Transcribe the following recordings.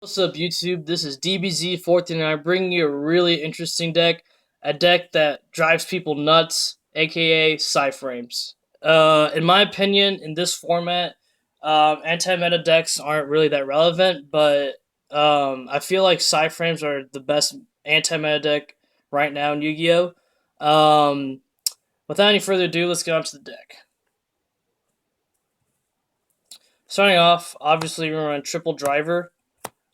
What's up, YouTube? This is DBZ14, bringing you a really interesting deck, a deck that drives people nuts, aka Psy-Frames. In my opinion, in this format, anti-meta decks aren't really that relevant, but I feel like Psy-Frames are the best anti-meta deck right now in Yu-Gi-Oh! Without any further ado, let's get on to the deck. Starting off, obviously we're on Triple Driver.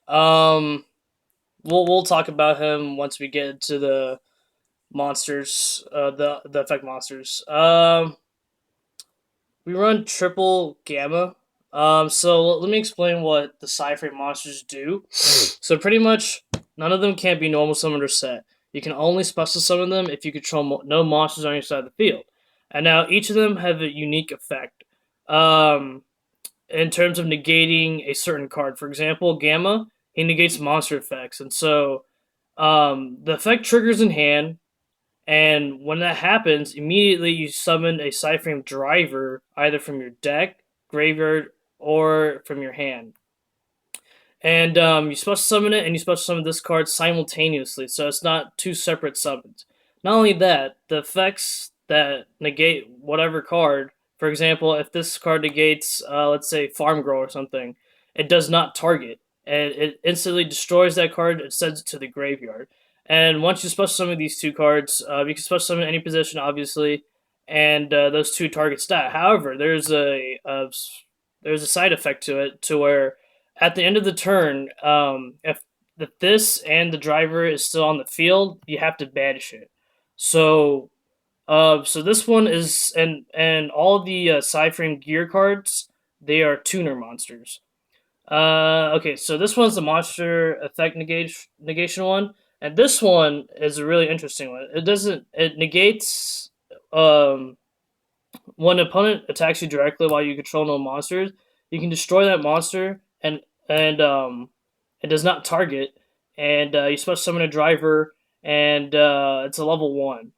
Um, we'll talk about him once we get into the monsters, the effect monsters. We run triple gamma. So let me explain what the Psy-Frame monsters do. So pretty much none of them can't be normal summoned or set. You can only special summon them if you control no monsters on your side of the field. And now each of them have a unique effect. Um, in terms of negating a certain card. For example, Gamma, he negates monster effects, and so the effect triggers in hand, and when that happens, immediately you summon a Psy-Frame driver either from your deck, graveyard, or from your hand. And you special summon it, and you special summon this card simultaneously, so it's not two separate summons. Not only that, the effects that negate whatever card, for example, if this card negates, let's say, Farm Girl or something, it does not target, and it instantly destroys that card and sends it to the graveyard. And once you special summon these two cards, you can special summon any position, obviously, and those two target stat. However, there's a side effect to it, to where at the end of the turn, if this and the driver is still on the field, you have to banish it. So, so this one is, and all the Psy-Frame gear cards, they are tuner monsters. Okay, so this one's the monster effect negation one, and this one is a really interesting one. It negates when an opponent attacks you directly while you control no monsters, you can destroy that monster, and it does not target. And you special summon a driver, and it's a level one.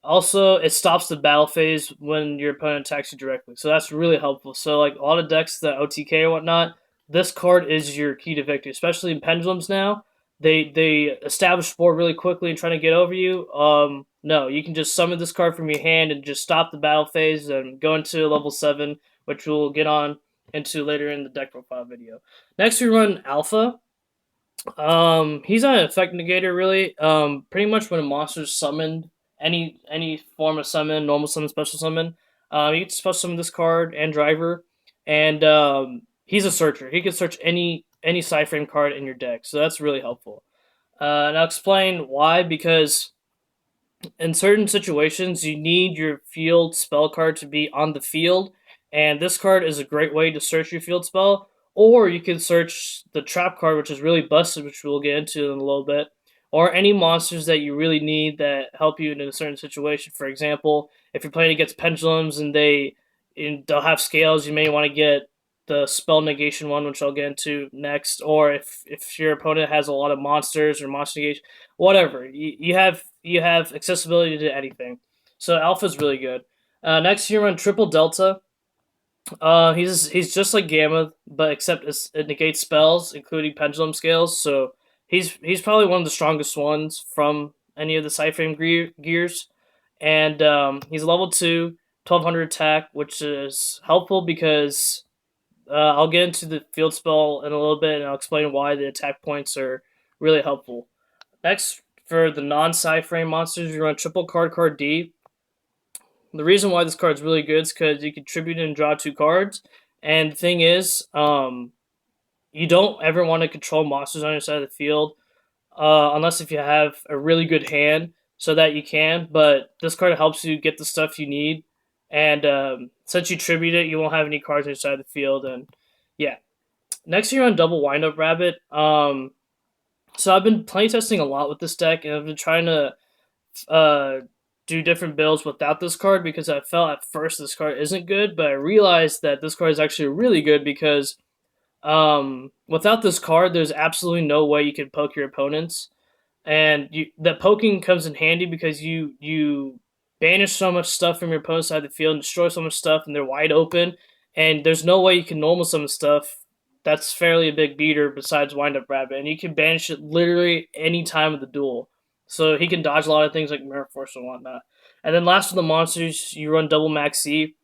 Also, it stops the battle phase when your opponent attacks you directly, so that's really helpful. So, like a lot of decks that OTK or whatnot, this card is your key to victory, especially in pendulums now. They establish board really quickly and trying to get over you. No, you can just summon this card from your hand and just stop the battle phase and go into level 7, which we'll get on into later in the deck profile video. Next, we run Alpha. He's not an effect negator really. Pretty much when a monster's summoned, any form of summon, normal summon, special summon, you can special summon this card and driver, and he's a searcher. He can search any Psy-Frame card in your deck, so that's really helpful. And I'll explain why. Because in certain situations, you need your field spell card to be on the field, and this card is a great way to search your field spell. Or you can search the trap card, which is really busted, which we'll get into in a little bit, or any monsters that you really need that help you in a certain situation. For example, if you're playing against pendulums and they'll have scales, you may want to get the spell negation one, which I'll get into next. Or if your opponent has a lot of monsters or monster negation, whatever, you have accessibility to anything. So Alpha's really good. Next, you run Triple Delta. He's just like Gamma, but except it negates spells, including Pendulum Scales. So he's probably one of the strongest ones from any of the Psy-Frame gears. And he's level 2, 1200 attack, which is helpful because I'll get into the field spell in a little bit, and I'll explain why the attack points are really helpful. Next, for the non-Psy-Frame monsters, we run Triple Card D. The reason why this card is really good is because you contribute and draw 2 cards. And the thing is, you don't ever want to control monsters on your side of the field, unless if you have a really good hand, so that you can. But this card helps you get the stuff you need, and since you tribute it, you won't have any cards on your side of the field. And yeah, next you're on Double Windup Rabbit. So I've been playtesting a lot with this deck, and I've been trying to uh, do different builds without this card because I felt at first this card isn't good, but I realized that this card is actually really good because without this card, there's absolutely no way you can poke your opponents, and that poking comes in handy because you banish so much stuff from your opponent's side of the field and destroy so much stuff, and they're wide open, and there's no way you can normal summon stuff that's fairly a big beater besides Wind Up Rabbit, and you can banish it literally any time of the duel. So he can dodge a lot of things like Mirror Force and whatnot. And then last of the monsters, you run double Max C.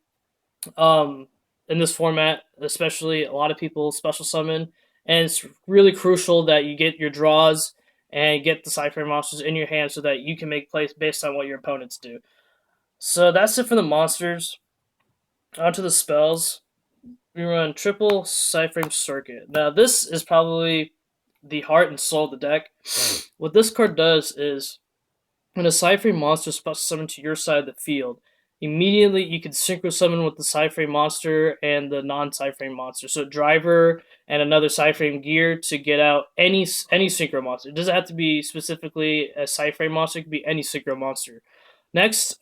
Um, in this format, especially a lot of people special summon, and it's really crucial that you get your draws and get the Psy-Frame monsters in your hand so that you can make plays based on what your opponents do. So that's it for the monsters. Onto the spells. We run triple Psy-Frame Circuit. Now this is probably the heart and soul of the deck. What this card does is when a Psy-Frame monster is special summoned to your side of the field, immediately you can synchro summon with the Psy-Frame monster and the non-Psy-Frame monster. So driver and another Psy-Frame gear to get out any synchro monster. It doesn't have to be specifically a Psy-Frame monster. It could be any synchro monster. Next,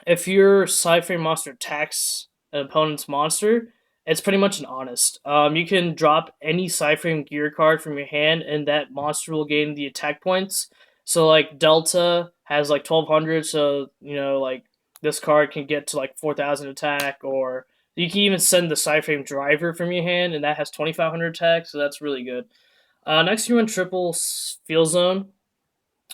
if your Psy-Frame monster attacks an opponent's monster, it's pretty much an honest. You can drop any Psy-Frame gear card from your hand, and that monster will gain the attack points. So like Delta has like 1200, so like this card can get to like 4000 attack, or you can even send the Psy-Frame driver from your hand, and that has 2500 attack, so that's really good. Next, you run triple Field Zone.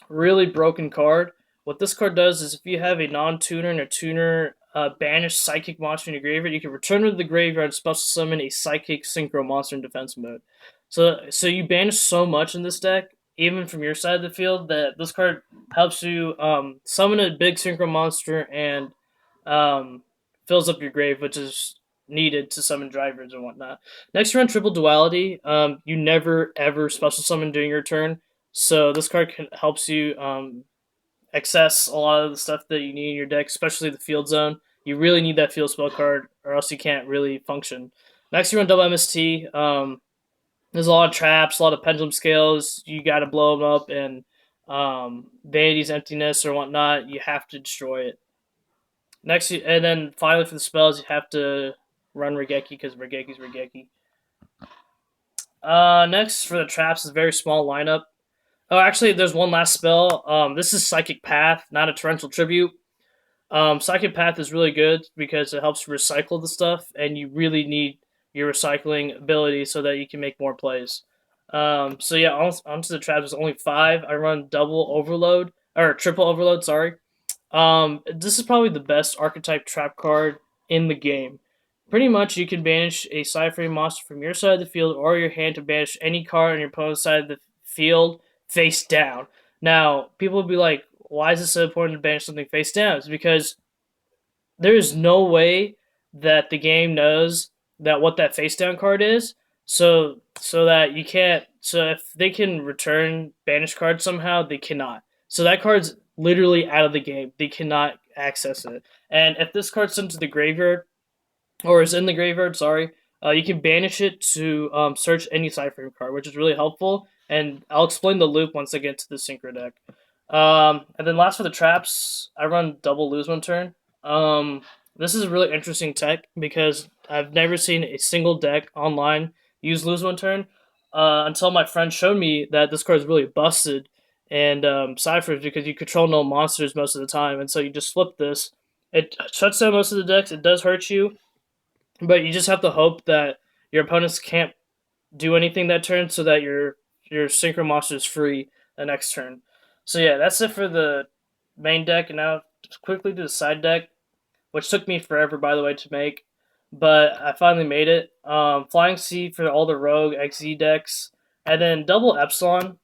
Really broken card. What this card does is if you have a non-tuner and a tuner banished psychic monster in your graveyard, you can return to the graveyard and special summon a psychic synchro monster in defense mode. So you banish so much in this deck, even from your side of the field, that this card helps you summon a big synchro monster and fills up your grave, which is needed to summon drivers and whatnot. Next, you run triple duality. You never ever special summon during your turn, so this card helps you access a lot of the stuff that you need in your deck, especially the field zone. You really need that field spell card, or else you can't really function. Next, you run double MST. There's a lot of traps, a lot of pendulum scales. You got to blow them up, and Vanity's Emptiness or whatnot. You have to destroy it. Next, and then finally for the spells, you have to run Regeki because Regeki's Regeki. Next for the traps is a very small lineup. Oh, actually, there's one last spell. This is Psychic Path, not a Torrential Tribute. Psychic Path is really good because it helps recycle the stuff, and you really need your recycling ability so that you can make more plays. So yeah, onto the traps. There's only 5. I run double overload or triple overload. Sorry. This is probably the best archetype trap card in the game. Pretty much, you can banish a Psy-Frame monster from your side of the field or your hand to banish any card on your opponent's side of the field face down. Now, people will be like, why is it so important to banish something face down? It's because there is no way that the game knows that what that face down card is. So that you can't. So if they can return banish cards somehow, they cannot. So that card's literally out of the game. They cannot access it. And if this card's sent to the graveyard, or is in the graveyard, sorry, you can banish it to search any Psy-Frame card, which is really helpful. And I'll explain the loop once I get to the Synchro deck. And then last for the traps, I run double Lose One Turn. This is a really interesting tech because I've never seen a single deck online use Lose One Turn until my friend showed me that this card is really busted and Cyphers because you control no monsters most of the time, and so you just flip this. It shuts down most of the decks. It does hurt you, but you just have to hope that your opponents can't do anything that turn so that your synchro monster is free the next turn. So yeah, that's it for the main deck, and now quickly to the side deck, which took me forever, by the way, to make, but I finally made it. Flying Sea for all the Rogue XZ decks, and then double Epsilon.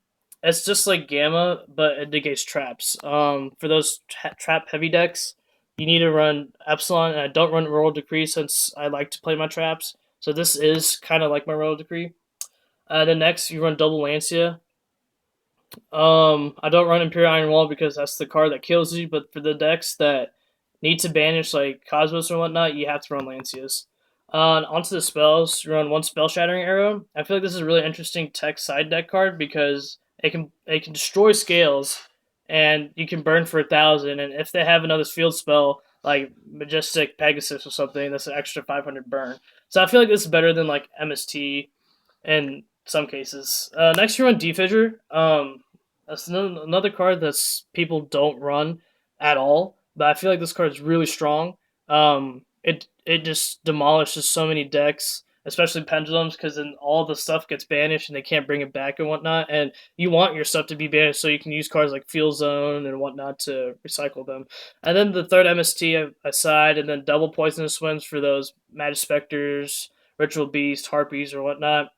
It's just like Gamma, but it negates traps. For those trap heavy decks, you need to run Epsilon, and I don't run Royal Decree since I like to play my traps. So this is kind of like my Royal Decree. Then next, you run double Lancia. I don't run Imperial Iron Wall because that's the card that kills you, but for the decks that need to banish like Cosmos or whatnot, you have to run Lancias. Onto the spells, you run one Spell Shattering Arrow. I feel like this is a really interesting tech side deck card because it can destroy scales, and you can burn for 1,000. And if they have another field spell like Majestic Pegasus or something, that's an extra 500 burn. So I feel like this is better than like MST in some cases. Next, you run Defissure. That's another card that's people don't run at all, but I feel like this card is really strong. It just demolishes so many decks. especially pendulums, because then all the stuff gets banished and they can't bring it back and whatnot. And you want your stuff to be banished so you can use cards like Field Zone and whatnot to recycle them. And then the third MST aside, and then double Poisonous Winds for those Magic Specters, Ritual Beast, Harpies, or whatnot.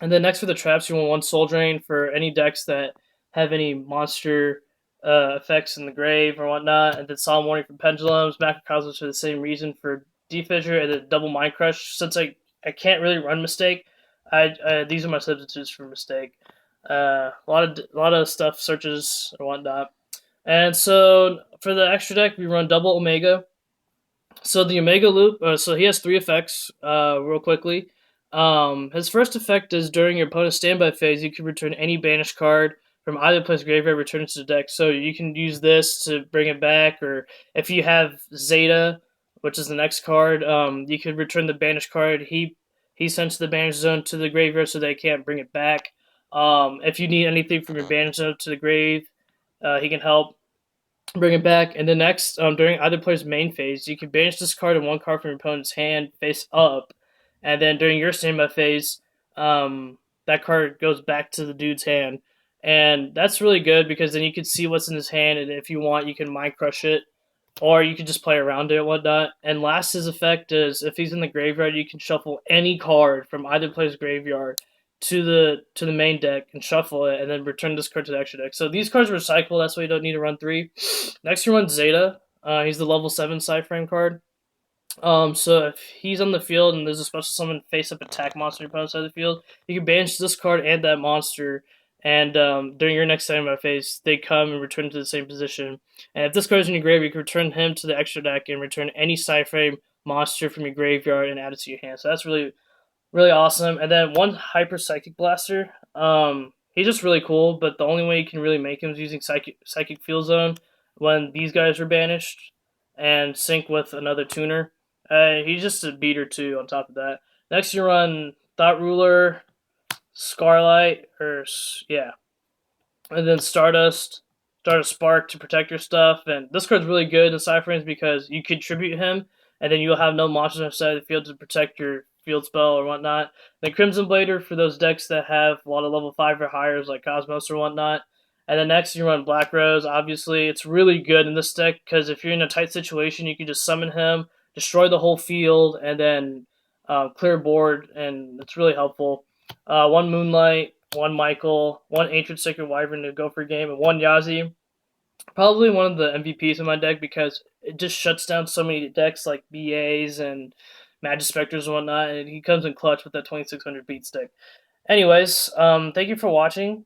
And then next for the traps, you want one Soul Drain for any decks that have any monster effects in the grave or whatnot. And then Solemn Warning for Pendulums, Macrocosmos for the same reason for Defissure, and then Double Mind Crush. Since I can't really run Mistake, these are my substitutes for Mistake. A lot of stuff, searches or whatnot. And so for the extra deck, we run double Omega. So the Omega Loop, so he has three effects, real quickly. His first effect is during your opponent's standby phase, you can return any banished card from either player's graveyard, return it to the deck. So you can use this to bring it back, or if you have Zeta, which is the next card, you could return the banished card. He sends the banished zone to the graveyard so they can't bring it back. If you need anything from your banished zone to the grave, he can help bring it back. And then next, during either player's main phase, you can banish this card and one card from your opponent's hand face up. And then during your standby phase, that card goes back to the dude's hand. And that's really good because then you can see what's in his hand, and if you want, you can Mind Crush it, or you can just play around it and whatnot. And last, his effect is if he's in the graveyard, you can shuffle any card from either player's graveyard to the main deck and shuffle it, and then return this card to the extra deck. So these cards recycle. That's why you don't need to run 3. Next, you run Zeta. He's the level 7 Psy-Frame card. So if he's on the field and there's a special summon face-up attack monster on your opponent's side of the field, you can banish this card and that monster. And during your next standby phase, they come and return to the same position. And if this card is in your graveyard, you can return him to the extra deck and return any Psy-Frame monster from your graveyard and add it to your hand. So that's really, really awesome. And then one Hyper Psychic Blaster. He's just really cool, but the only way you can really make him is using Psychic Field Zone when these guys are banished and sync with another tuner. He's just a beater too. On top of that, next you run Thought Ruler, Scarlight, and then Stardust Spark to protect your stuff. And this card's really good in Psy-Frames because you contribute him, and then you'll have no monsters on the side of the field to protect your field spell or whatnot. Then Crimson Blader for those decks that have a lot of level 5 or higher, like Cosmos or whatnot. And then next you run Black Rose. Obviously, it's really good in this deck because if you're in a tight situation, you can just summon him, destroy the whole field, and then clear board, and it's really helpful. One Moonlight, one Michael, one Ancient Sacred Wyvern to go for a game, and one Yazi. Probably one of the MVPs in my deck because it just shuts down so many decks like BAs and Magic Specters and whatnot, and he comes in clutch with that 2600 beat stick. Anyways, thank you for watching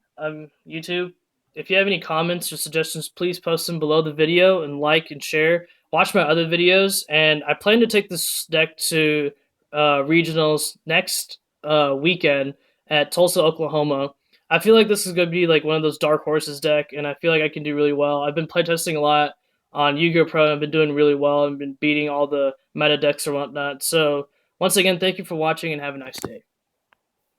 YouTube. If you have any comments or suggestions, please post them below the video and like and share. Watch my other videos, and I plan to take this deck to regionals next weekend at Tulsa, Oklahoma. I feel like this is going to be like one of those dark horses deck, and I feel like I can do really well. I've been playtesting a lot on Yu-Gi-Oh! Pro, and I've been doing really well. I've been beating all the meta decks or whatnot. So once again, thank you for watching, and have a nice day.